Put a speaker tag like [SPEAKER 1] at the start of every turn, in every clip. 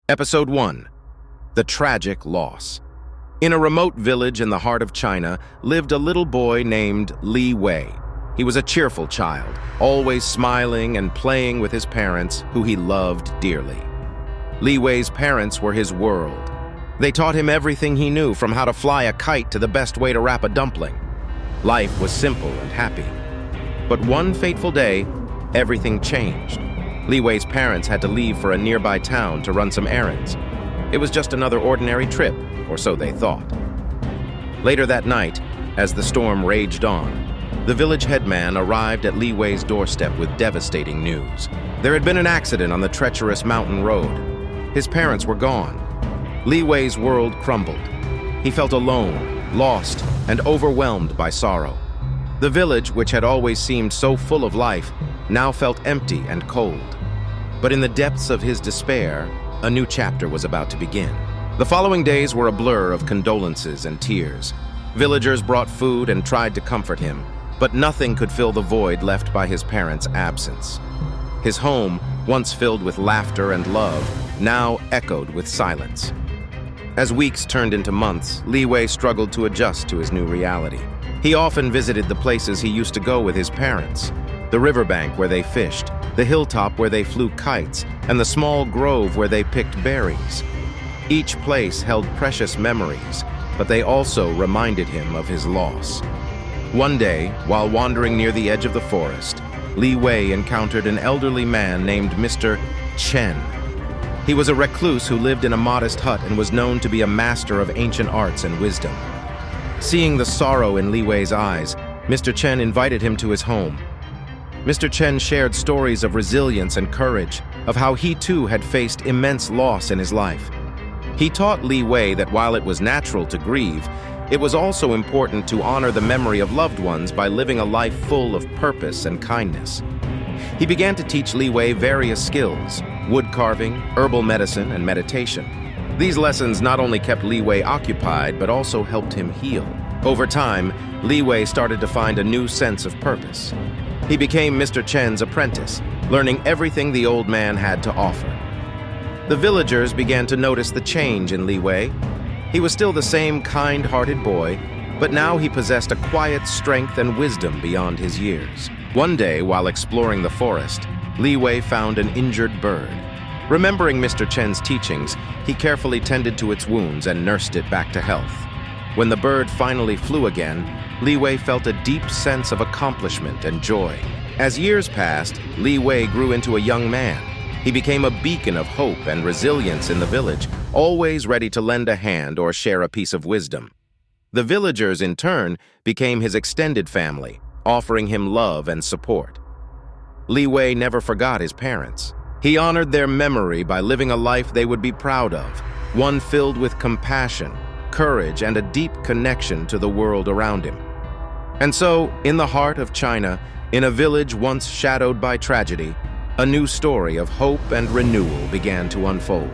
[SPEAKER 1] Episode 1. The Tragic Loss. In a remote village in the heart of China lived a little boy named Li Wei. He was a cheerful child, always smiling and playing with his parents, who he loved dearly. Li Wei's parents were his world. They taught him everything he knew, from how to fly a kite to the best way to wrap a dumpling. Life was simple and happy. But one fateful day, everything changed. Li Wei's parents had to leave for a nearby town to run some errands. It was just another ordinary trip, or so they thought. Later that night, as the storm raged on, the village headman arrived at Li Wei's doorstep with devastating news. There had been an accident on the treacherous mountain road. His parents were gone. Li Wei's world crumbled. He felt alone, lost, and overwhelmed by sorrow. The village, which had always seemed so full of life, now felt empty and cold. But in the depths of his despair, a new chapter was about to begin. The following days were a blur of condolences and tears. Villagers brought food and tried to comfort him, but nothing could fill the void left by his parents' absence. His home, once filled with laughter and love, now echoed with silence. As weeks turned into months, Li Wei struggled to adjust to his new reality. He often visited the places he used to go with his parents: the riverbank where they fished, the hilltop where they flew kites, and the small grove where they picked berries. Each place held precious memories, but they also reminded him of his loss. One day, while wandering near the edge of the forest, Li Wei encountered an elderly man named Mr. Chen. He was a recluse who lived in a modest hut and was known to be a master of ancient arts and wisdom. Seeing the sorrow in Li Wei's eyes, Mr. Chen invited him to his home. Mr. Chen shared stories of resilience and courage, of how he too had faced immense loss in his life. He taught Li Wei that while it was natural to grieve, it was also important to honor the memory of loved ones by living a life full of purpose and kindness. He began to teach Li Wei various skills: wood carving, herbal medicine, and meditation. These lessons not only kept Li Wei occupied, but also helped him heal. Over time, Li Wei started to find a new sense of purpose. He became Mr. Chen's apprentice, learning everything the old man had to offer. The villagers began to notice the change in Li Wei. He was still the same kind-hearted boy, but now he possessed a quiet strength and wisdom beyond his years. One day, while exploring the forest, Li Wei found an injured bird. Remembering Mr. Chen's teachings, he carefully tended to its wounds and nursed it back to health. When the bird finally flew again, Li Wei felt a deep sense of accomplishment and joy. As years passed, Li Wei grew into a young man. He became a beacon of hope and resilience in the village, always ready to lend a hand or share a piece of wisdom. The villagers, in turn, became his extended family, offering him love and support. Li Wei never forgot his parents. He honored their memory by living a life they would be proud of, one filled with compassion, courage, and a deep connection to the world around him. And so, in the heart of China, in a village once shadowed by tragedy, a new story of hope and renewal began to unfold.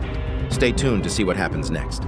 [SPEAKER 1] Stay tuned to see what happens next.